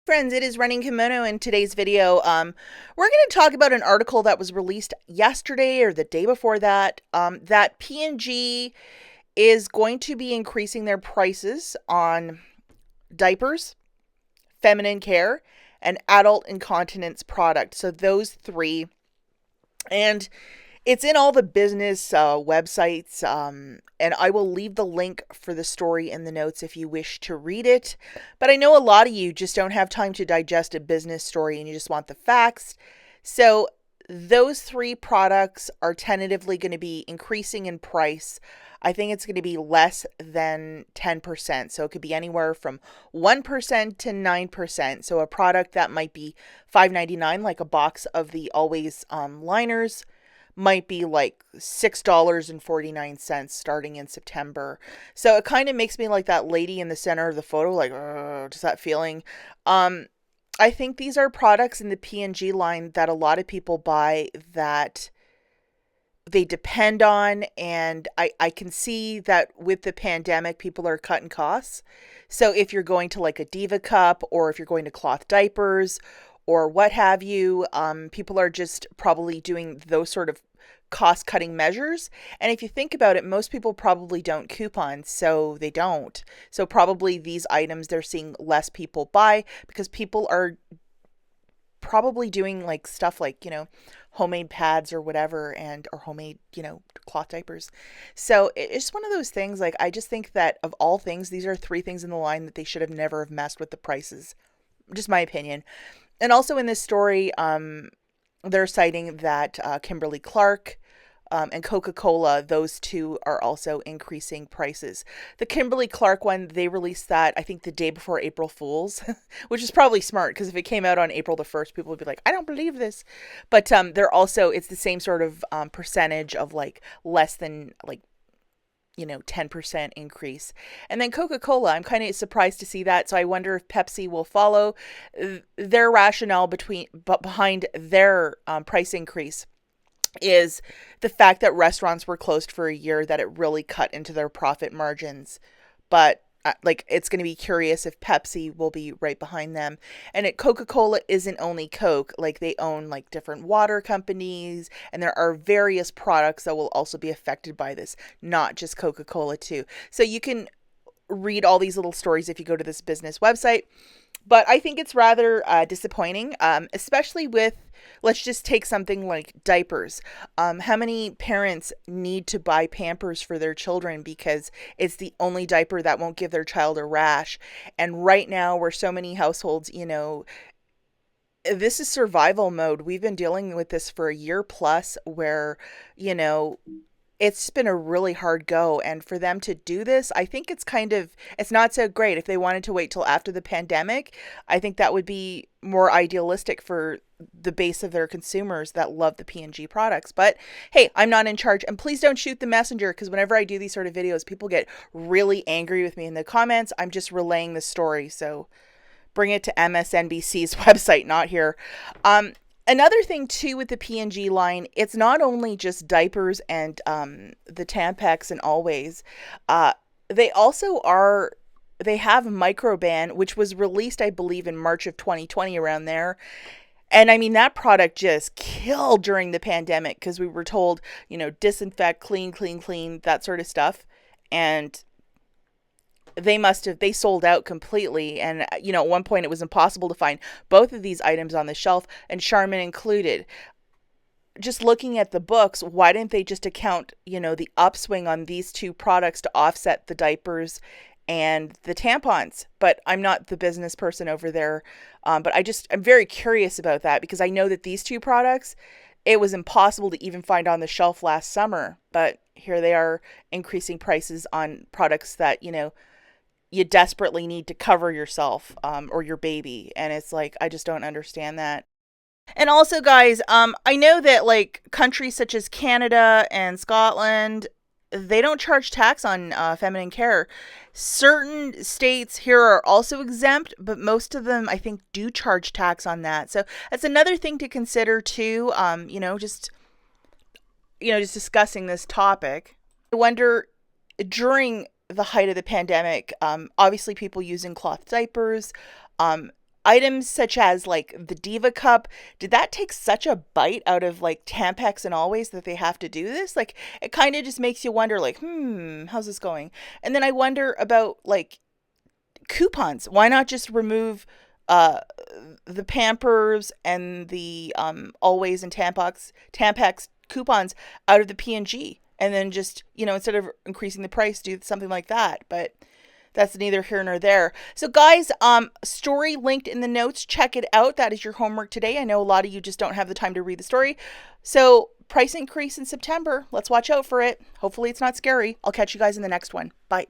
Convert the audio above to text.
Friends, it is Running Kimono. In today's video, we're going to talk about an article that was released yesterday or the day before that, that P&G is going to be increasing their prices on diapers, feminine care, and adult incontinence product. So those three. And it's in all the business websites, and I will leave the link for the story in the notes if you wish to read it. But I know a lot of you just don't have time to digest a business story and you just want the facts. So those three products are tentatively going to be increasing in price. I think it's going to be less than 10%. So it could be anywhere from 1% to 9%. So a product that might be $5.99, like a box of the Always liners, might be like $6.49 starting in September. So it kind of makes me like that lady in the center of the photo, like, just that feeling. I think these are products in the P&G line that a lot of people buy that they depend on, and I can see that with the pandemic people are cutting costs. So if you're going to like a Diva Cup, or if you're going to cloth diapers or what have you, people are just probably doing those sort of cost cutting measures. And if you think about it, most people probably don't coupon, so they don't. So probably these items they're seeing less people buy because people are probably doing like stuff like, homemade pads or whatever, and or homemade, cloth diapers. So it's one of those things, like, I just think that of all things, these are three things in the line that they should have never have messed with the prices. Just my opinion. And also in this story, they're citing that Kimberly Clark and Coca-Cola, those two are also increasing prices. The Kimberly Clark one, they released that, I think, the day before April Fool's, which is probably smart, because if it came out on April the 1st, people would be like, I don't believe this. But they're also, it's the same sort of percentage of like less than like 10% increase. And then Coca-Cola, I'm kind of surprised to see that. So I wonder if Pepsi will follow their rationale behind their price increase is the fact that restaurants were closed for a year, that it really cut into their profit margins. But like, it's going to be curious if Pepsi will be right behind them. And Coca-Cola isn't only Coke, like they own like different water companies, and there are various products that will also be affected by this, not just Coca-Cola too. So you can read all these little stories if you go to this business website. But I think it's rather disappointing, especially with, let's just take something like diapers. How many parents need to buy Pampers for their children because it's the only diaper that won't give their child a rash? And right now, where so many households, this is survival mode. We've been dealing with this for a year plus, where, it's been a really hard go. And for them to do this, I think it's not so great. If they wanted to wait till after the pandemic, I think that would be more idealistic for the base of their consumers that love the P&G products. But hey, I'm not in charge, and please don't shoot the messenger, because whenever I do these sort of videos, people get really angry with me in the comments. I'm just relaying the story. So bring it to MSNBC's website, not here. Another thing too with the P&G line, it's not only just diapers and the Tampax and Always. They also they have Microban, which was released, I believe, in March of 2020, around there. And I mean, that product just killed during the pandemic, because we were told, disinfect, clean, clean, clean, that sort of stuff. And they sold out completely. And at one point it was impossible to find both of these items on the shelf, and Charmin included. Just looking at the books, why didn't they just account the upswing on these two products to offset the diapers and the tampons? But I'm not the business person over there. But I'm very curious about that, because I know that these two products, it was impossible to even find on the shelf last summer. But here they are increasing prices on products that you desperately need to cover yourself, or your baby. And it's like, I just don't understand that. And also, guys, I know that like countries such as Canada and Scotland, they don't charge tax on feminine care. Certain states here are also exempt, but most of them, I think, do charge tax on that. So that's another thing to consider too. Just discussing this topic. I wonder, during the height of the pandemic, obviously people using cloth diapers, items such as like the Diva Cup, did that take such a bite out of like Tampax and Always that they have to do this? Like, it kind of just makes you wonder, like, how's this going? And then I wonder about like coupons. Why not just remove uh the Pampers and the Always and Tampax coupons out of the P&G, and then just, instead of increasing the price, do something like that? But that's neither here nor there. So guys, story linked in the notes. Check it out. That is your homework today. I know a lot of you just don't have the time to read the story. So price increase in September. Let's watch out for it. Hopefully it's not scary. I'll catch you guys in the next one. Bye.